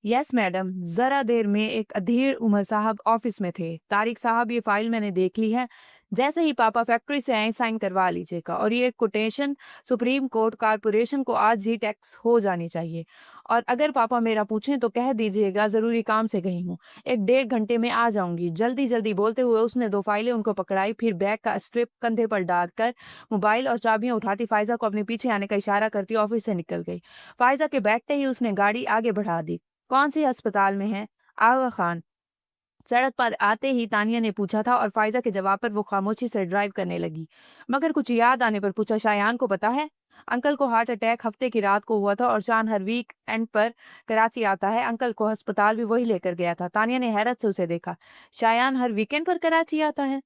Yes madam, जरा देर में एक अधीर उमर साहब ऑफिस में थे। तारिक साहब, ये फाइल मैंने देख ली है। जैसे ही पापा फैक्ट्री से आए साइन करवा लीजिएगा। और ये कोटेशन सुप्रीम कोर्ट कॉर्पोरेशन को आज ही टैक्स हो जानी चाहिए। और अगर पापा मेरा पूछें तो कह दीजिएगा जरूरी काम से गई हूँ। एक डेढ़ घंटे में आ जाऊंगी। जल्दी जल्दी बोलते हुए उसने दो फाइलें उनको पकड़ाई, फिर बैग का स्ट्रिप कंधे पर डालकर मोबाइल और चाबियां उठाती फायजा को अपने पीछे आने का इशारा करती ऑफिस से निकल गई। फायजा के बैठते ही उसने गाड़ी आगे बढ़ा दी। कौन सी अस्पताल में है? आगा खान। सड़क पर आते ही तानिया ने पूछा था और फायजा के जवाब पर वो खामोशी से ड्राइव करने लगी। मगर कुछ याद आने पर पूछा, शायान को पता है? अंकल को हार्ट अटैक हफ्ते की रात को हुआ था और शान हर वीक एंड पर कराची आता है। अंकल को अस्पताल भी वही लेकर गया था। तानिया ने हैरत से उसे देखा। शायान हर वीकेंड पर कराची आता है?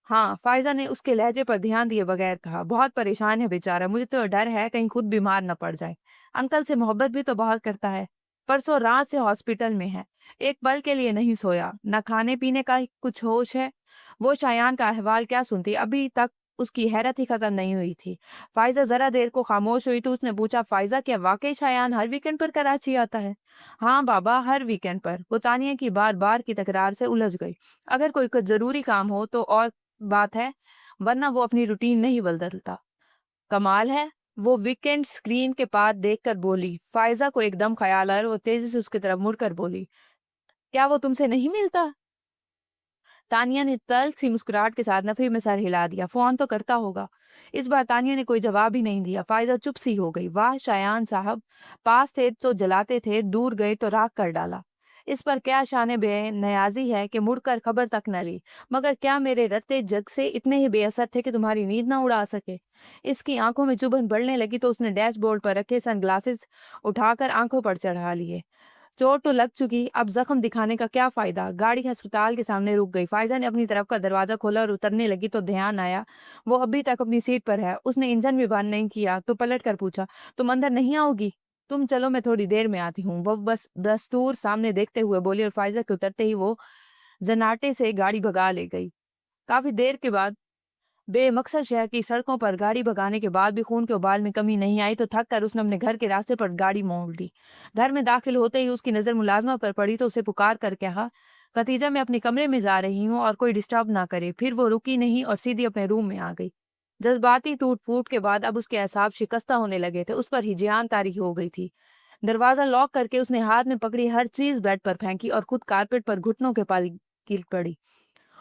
हाँ, फायजा ने उसके लहजे पर ध्यान दिए बगैर कहा। बहुत परेशान है बेचारा, मुझे तो डर है कहीं खुद बीमार न पड़ जाए। अंकल से मोहब्बत भी तो बहुत करता है। परसों रात से हॉस्पिटल में है, एक पल के लिए नहीं सोया, न खाने पीने का कुछ होश है। वो शायान का अहवाल क्या सुनती, अभी तक उसकी हैरत ही खत्म नहीं हुई थी। फायजा जरा देर को खामोश हुई तो उसने पूछा, फायजा क्या वाकई शायान हर वीकेंड पर कराची आता है? हाँ बाबा, हर वीकेंड पर। वो तानिया की बार बार की तकरार से उलझ गई। अगर कोई कुछ जरूरी काम हो तो और बात है, वरना वो अपनी रूटीन नहीं बदलता। कमाल है। वो वीकेंड स्क्रीन के पार देखकर बोली। फायजा को एकदम ख्याल आया और वो तेजी से उसकी तरफ मुड़कर बोली, क्या वो तुमसे नहीं मिलता? तानिया ने तल्ख सी मुस्कुराहट के साथ नफी में सर हिला दिया। फोन तो करता होगा। इस बार तानिया ने कोई जवाब ही नहीं दिया। फायजा चुप सी हो गई। वाह शायान साहब, पास थे तो जलाते थे, दूर गए तो राख कर डाला। इस पर क्या शान बेनयाजी है कि मुड़कर खबर तक न ली। मगर क्या मेरे रत्ते जग से इतने ही बेअसर थे कि तुम्हारी नींद ना उड़ा सके? इसकी आंखों में चुभन बढ़ने लगी तो उसने डैशबोर्ड पर रखे सनग्लासेस उठाकर आंखों पर चढ़ा लिए। चोट तो लग चुकी, अब जख्म दिखाने का क्या फायदा? गाड़ी अस्पताल के सामने रुक गई। फायजा ने अपनी तरफ का दरवाजा खोला और उतरने लगी तो ध्यान आया वो अभी तक अपनी सीट पर है। उसने इंजन भी बंद नहीं किया तो पलट कर पूछा, तुम अंदर नहीं आओगी? तुम चलो, मैं थोड़ी देर में आती हूँ। वो बस दस्तूर सामने देखते हुए बोली और फायजा के उतरते ही वो जनाटे से गाड़ी भगा ले गई। काफी देर के बाद बेमकसद शहर की सड़कों पर गाड़ी भगाने के बाद भी खून के उबाल में कमी नहीं आई तो थक कर उसने अपने घर के रास्ते पर गाड़ी मोड़ दी। घर में दाखिल होते ही उसकी नजर मुलाजमा पर पड़ी तो उसे पुकार कर कहा, खतीजा मैं अपने कमरे में जा रही हूँ और कोई डिस्टर्ब ना करे। फिर वो रुकी नहीं और सीधी अपने रूम में आ गई। जज्बाती टूट फूट के बाद अब उसके एसाब शिकस्ता होने लगे थे। उस पर ही जान तारी हो गई थी। दरवाजा लॉक करके उसने हाथ में पकड़ी हर चीज बेड पर फेंकी और खुद कारपेट पर घुटनों के पाल गिर पड़ी।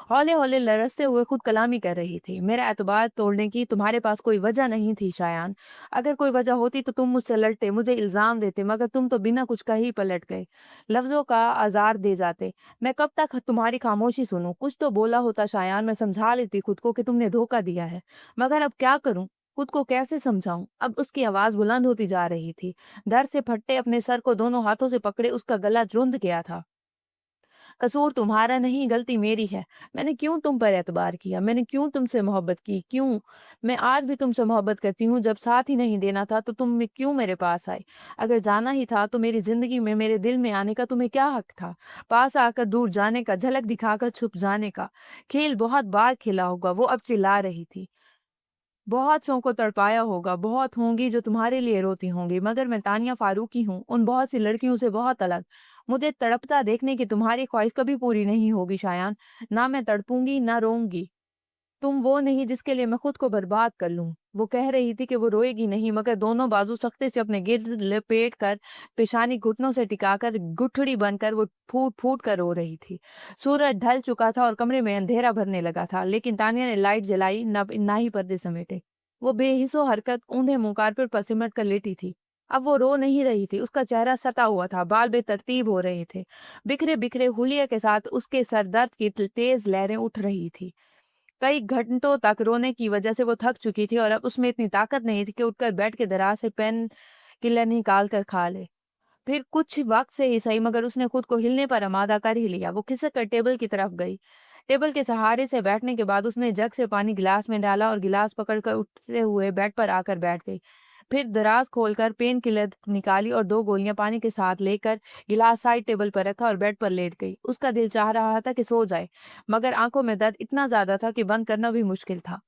हौले हौले लरसते हुए खुद कलामी कर रही थी। मेरा एतबार तोड़ने की तुम्हारे पास कोई वजह नहीं थी शायान। अगर कोई वजह होती तो तुम मुझसे लड़ते, मुझे इल्जाम देते, मगर तुम तो बिना कुछ कहे ही पलट गए। लफ्जों का आजार दे जाते। मैं कब तक तुम्हारी खामोशी सुनूं? कुछ तो बोला होता शायान, मैं समझा लेती खुद को कि तुमने धोखा दिया है। मगर अब क्या करूं? खुद को कैसे समझाऊं? अब उसकी आवाज बुलंद होती जा रही थी। डर से फट्टे अपने सर को दोनों हाथों से पकड़े उसका गला रुंध गया था। कसूर तुम्हारा नहीं, गलती मेरी है। मैंने क्यों तुम पर एतबार किया? मैंने क्यों तुमसे मोहब्बत की? क्यों? मैं आज भी तुमसे मोहब्बत करती हूँ। जब साथ ही नहीं देना था तो क्यों मेरे पास आए? अगर जाना ही था तो मेरी जिंदगी में, मेरे दिल में आने का तुम्हें क्या हक था? पास आकर दूर जाने का, झलक दिखाकर छुप जाने का। खेल बहुत बार खेला होगा। वो अब चिल्ला रही थी। बहुत सौ को तड़पाया होगा, बहुत होंगी जो तुम्हारे लिए रोती होंगी, मगर मैं तानिया फारूकी हूँ, उन बहुत सी लड़कियों से बहुत अलग। मुझे तड़पता देखने की तुम्हारी ख्वाहिश कभी पूरी नहीं होगी शायान। ना मैं तड़पूंगी ना रोऊंगी। तुम वो नहीं जिसके लिए मैं खुद को बर्बाद कर लूं। वो कह रही थी कि वो रोएगी नहीं, मगर दोनों बाजू सख्ते से अपने गिर्द लपेट कर, पेशानी घुटनों से टिकाकर, गुठड़ी बनकर वो फूट फूट कर रो रही थी। सूरज ढल चुका था और कमरे में अंधेरा भरने लगा था, लेकिन तानिया ने लाइट जलाई, ना ही पर्दे समेटे। वो बेहिसो हरकत ऊंधे मुंह कारपेट पर सिमट कर लेटी थी। अब वो रो नहीं रही थी। उसका चेहरा सता हुआ था, बाल बेतरतीब हो रहे थे। बिखरे बिखरे हुलिया के साथ उसके सर दर्द की तेज लहरें उठ रही थी। कई घंटों तक रोने की वजह से वो थक चुकी थी और अब उसमें इतनी ताकत नहीं थी कि उठकर बेड के दराज से पेन किलर निकाल कर खा ले। फिर कुछ वक्त से ही सही, मगर उसने खुद को हिलने पर आमादा कर ही लिया। वो खिसक कर टेबल की तरफ गई। टेबल के सहारे से बैठने के बाद उसने जग से पानी गिलास में डाला और गिलास पकड़कर उठते हुए बेड पर आकर बैठ गई। फिर दराज खोलकर पेन किलर निकाली और दो गोलियां पानी के साथ लेकर गिलास साइड टेबल पर रखा और बेड पर लेट गई। उसका दिल चाह रहा था कि सो जाए, मगर आंखों में दर्द इतना ज्यादा था कि बंद करना भी मुश्किल था।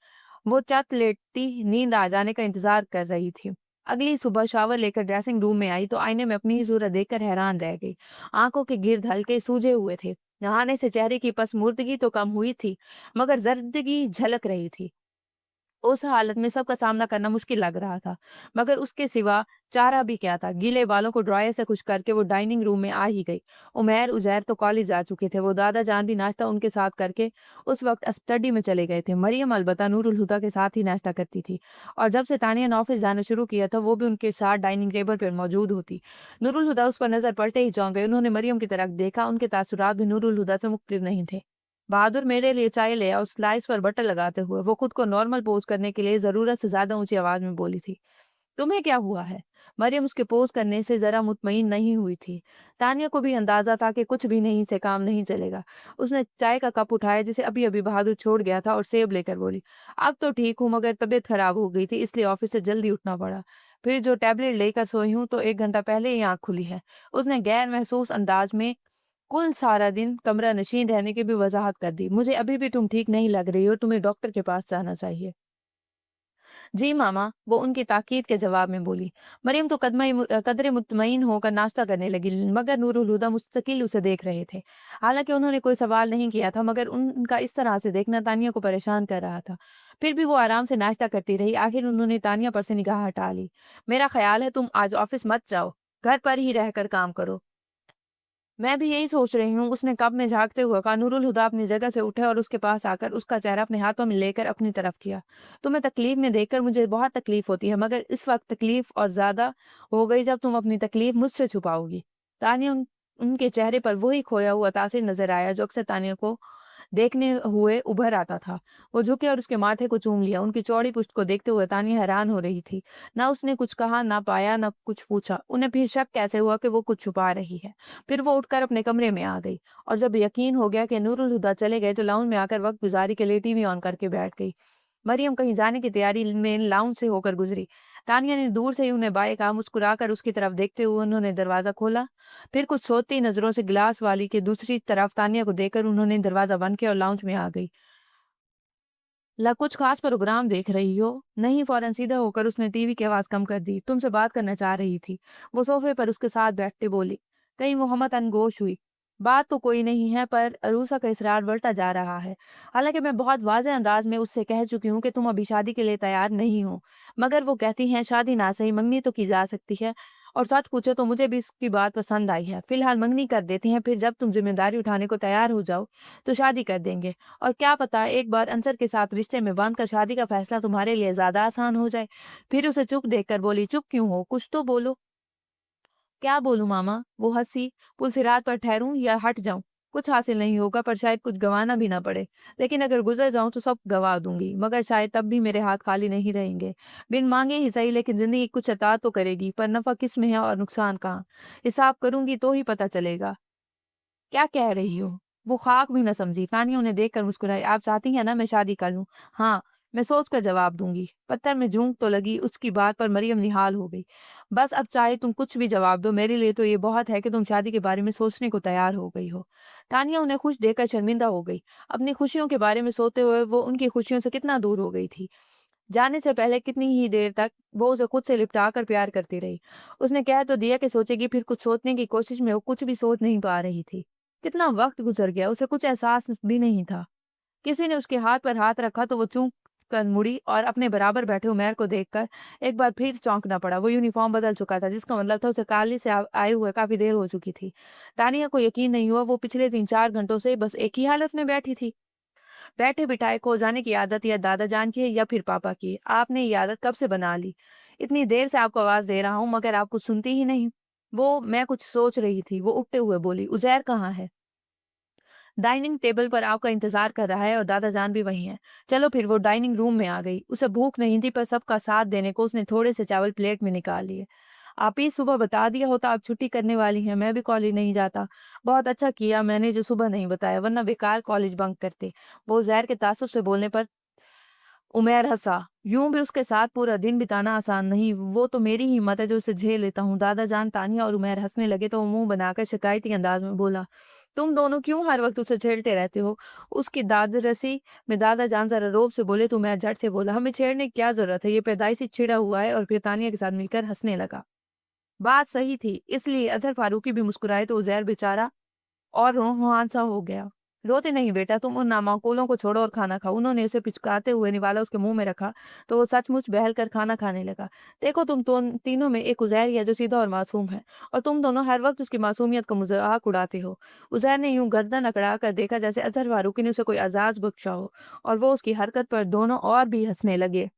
वो चत लेटती नींद आ जाने का इंतजार कर रही थी। अगली सुबह शावर लेकर ड्रेसिंग रूम में आई तो आईने में अपनी ही सूरत देखकर हैरान रह गई। आंखों के गिर्द हल्के सूजे हुए थे। नहाने से चेहरे की पसमुर्दगी तो कम हुई थी, मगर जर्दगी झलक रही थी। उस हालत में सबका सामना करना मुश्किल लग रहा था, मगर उसके सिवा चारा भी क्या था। गीले बालों को ड्रायर से खुश करके वो डाइनिंग रूम में आ ही गई। उमैर उजैर तो कॉलेज जा चुके थे, वो दादा जान भी नाश्ता उनके साथ करके उस वक्त स्टडी में चले गए थे। मरियम अलबत्ता नूरुल हुदा के साथ ही नाश्ता करती थी, और जब से तानिया ने ऑफिस जाना शुरू किया था वो भी उनके साथ डाइनिंग टेबल पर मौजूद होती। नूरुल हुदा उस पर नजर पड़ते ही चौंक गए। उन्होंने मरियम की तरफ देखा, उनके तासुरात भी नूरुल हुदा से मुख्तलिफ नहीं थे। बहादुर मेरे लिए चाय ले आओ, स्लाइस पर बटर लगाते हुए वो खुद को नॉर्मल पोज करने के लिए जरूरत से ज्यादा ऊंची आवाज में बोली थी। तुम्हें क्या हुआ है? मरियम उसके पोज करने से जरा मुतमईन नहीं हुई थी। तानिया को भी अंदाजा था कि कुछ भी नहीं से काम नहीं चलेगा। उसने चाय का कप उठाया जिसे अभी अभी बहादुर छोड़ गया था और सेब लेकर बोली, अब तो ठीक हूँ, मगर तबीयत खराब हो गई थी इसलिए ऑफिस से जल्दी उठना पड़ा। फिर जो टैबलेट लेकर सोई हूँ तो 1 घंटा पहले ही आँख खुली है। उसने गैर महसूस अंदाज में कुल सारा दिन कमरा नशीन रहने की भी वजाहत कर दी। मुझे अभी भी तुम ठीक नहीं लग रही हो, तुम्हें डॉक्टर के पास जाना चाहिए। जी मामा, वो उनकी ताकीद के जवाब में बोली। मरियम तो कदरे मुतमईन होकर नाश्ता करने लगी, मगर नूरुल हुदा मुस्तकिल उसे देख रहे थे। हालांकि उन्होंने कोई सवाल नहीं किया था, मगर उनका इस तरह से देखना तानिया को परेशान कर रहा था। फिर भी वो आराम से नाश्ता करती रही। आखिर उन्होंने तानिया पर से निगाह हटा ली। मेरा ख्याल है तुम आज ऑफिस मत जाओ, घर पर ही रहकर काम करो। मैं भी यही सोच रही हूँ, उसने कब में झाँकते हुए कहा। नूरुल हुदा अपनी जगह से उठे और उसके पास आकर उसका चेहरा अपने हाथों में लेकर अपनी तरफ किया। तुम्हें तकलीफ में देखकर मुझे बहुत तकलीफ होती है, मगर इस वक्त तकलीफ और ज्यादा हो गई जब तुम अपनी तकलीफ मुझसे छुपाओगी। तानिया उनके चेहरे पर वही खोया हुआ तासिर नजर आया जो अक्सर तानिया को देखने हुए उभर आता था। वो झुके और उसके माथे को चूम लिया। उनकी चौड़ी पुश्त को देखते हुए तानिया हैरान हो रही थी। ना उसने कुछ कहा, ना पाया, ना कुछ पूछा। उन्हें फिर शक कैसे हुआ कि वो कुछ छुपा रही है। फिर वो उठकर अपने कमरे में आ गई, और जब यकीन हो गया कि नूरुल हुदा चले गए तो लाउंज में आकर वक्त गुजारी के लिए टीवी ऑन करके बैठ गई। मरियम कहीं जाने की तैयारी में लाउंज से होकर गुजरी। तानिया ने दूर से ही उन्हें बाय कहा। मुस्कुराकर उसकी तरफ देखते हुए उन्होंने दरवाजा खोला। फिर कुछ सोती नजरों से गिलास वाली के दूसरी तरफ तानिया को देखकर उन्होंने दरवाजा बंद किया और लाउंज में आ गई। ला कुछ खास प्रोग्राम देख रही हो? नहीं, फौरन सीधा होकर उसने टीवी की आवाज कम कर दी। तुमसे बात करना चाह रही थी, वो सोफे पर उसके साथ बैठते बोली। कहीं मोहम्मद अनगोश हुई। बात तो कोई नहीं है, पर अरूसा का इसरार बढ़ता जा रहा है। हालांकि मैं बहुत वाज़ेह अंदाज में उससे कह चुकी हूँ कि तुम अभी शादी के लिए तैयार नहीं हो, मगर वो कहती हैं शादी ना सही मंगनी तो की जा सकती है। और सच पूछो तो मुझे भी इसकी बात पसंद आई है। फिलहाल मंगनी कर देती हैं, फिर जब तुम जिम्मेदारी उठाने को तैयार हो जाओ तो शादी कर देंगे। और क्या पता एक बार अंसर के साथ रिश्ते में बांधकर शादी का फैसला तुम्हारे लिए ज्यादा आसान हो जाए। फिर उसे चुप देखकर बोली, चुप क्यों हो, कुछ तो बोलो। क्या बोलूं मामा? वो हंसी। पुलसिरात पर ठहरूं या हट जाऊं? कुछ हासिल नहीं होगा, पर शायद कुछ गंवाना भी ना पड़े। लेकिन अगर गुजर जाऊं तो सब गंवा दूंगी, मगर शायद तब भी मेरे हाथ खाली नहीं रहेंगे। बिन मांगे ही सही, लेकिन जिंदगी कुछ अता तो करेगी, पर नफा किस में है और नुकसान कहाँ? हिसाब करूंगी तो ही पता चलेगा। क्या कह रही हो? वो खाक भी न समझी। तानिया उन्हें देखकर मुस्कुराई। आप चाहती हैं ना मैं शादी कर लूं? हाँ, मैं सोच कर जवाब दूंगी। पत्थर में जूं तो लगी। उसकी बात पर मरियम निहाल हो गई। बस अब चाहे तुम कुछ भी जवाब दो, मेरे लिए तो ये बहुत है कि तुम शादी के बारे में सोचने को तैयार हो गई हो। तानिया उन्हें खुश देखकर शर्मिंदा हो गई। अपनी खुशियों के बारे में सोचते हुए वो उनकी खुशियों से कितना दूर हो गई थी। जाने से पहले कितनी ही देर तक वो उसे खुद से लिपटा कर प्यार करती रही। उसने कह तो दिया कि सोचेगी, फिर कुछ सोचने की कोशिश में वो कुछ भी सोच नहीं पा रही थी। कितना वक्त गुजर गया, उसे कुछ एहसास भी नहीं था। किसी ने उसके हाथ पर हाथ रखा तो वो चूक कर मुड़ी और अपने बराबर बैठे उमैर को देखकर एक बार फिर चौंकना पड़ा। वो यूनिफॉर्म बदल चुका था, जिसका मतलब था उसे काली से आए हुए काफी देर हो चुकी थी। तानिया को यकीन नहीं हुआ, वो पिछले 3-4 घंटों से बस एक ही हालत में बैठी थी। बैठे बिठाए खो जाने की आदत या दादा जान की है या फिर पापा की है? आपने ये आदत कब से बना ली? इतनी देर से आपको आवाज दे रहा हूँ, मगर आप कुछ सुनती ही नहीं। वो मैं कुछ सोच रही थी, वो उठते हुए बोली। उजैर कहाँ है? डाइनिंग टेबल पर आपका इंतजार कर रहा है और दादा जान भी वही हैं। चलो फिर। वो डाइनिंग रूम में आ गई। उसे भूख नहीं थी, पर सबका साथ देने को उसने थोड़े से चावल प्लेट में निकाल लिए। आप ही सुबह बता दिया होता आप छुट्टी करने वाली हैं, मैं भी कॉलेज नहीं जाता। बहुत अच्छा किया मैंने जो सुबह नहीं बताया, वरना बेकार कॉलेज बंक करते। वो जहर के तासुब से बोलने पर उमैर हंसा। यूं भी उसके साथ पूरा दिन बिताना आसान नहीं, वो तो मेरी ही हिम्मत है जो उसे झेल लेता हूँ। दादा जान, तानिया और उमैर हंसने लगे तो वो मुंह बनाकर शिकायती अंदाज में बोला, तुम दोनों क्यों हर वक्त उसे छेड़ते रहते हो? उसकी दादरसी में दादा जान जरा रोब से बोले तो उमैर झट से बोला, हमें छेड़ने की क्या जरूरत है, ये पैदाइशी छिड़ा हुआ है। और फिर तानिया के साथ मिलकर हंसने लगा। बात सही थी, इसलिए अजहर फारूकी भी मुस्कुराए तो उजैर बेचारा और रोहान सा हो गया। रोते नहीं बेटा, तुम उन नामाकुलों को छोड़ो और खाना खाओ। उन्होंने उसे पिचकाते हुए निवाला उसके मुंह में रखा तो वो सचमुच बहल कर खाना खाने लगा। देखो तुम तो तीनों में एक उजैर ही है जो सीधा और मासूम है, और तुम दोनों हर वक्त उसकी मासूमियत का मजाक उड़ाते हो। उजैर ने यूं गर्दन अकड़ा कर देखा जैसे अजहर फारूकी ने उसे कोई एजाज बख्शा हो, और वो उसकी हरकत पर दोनों और भी हंसने लगे।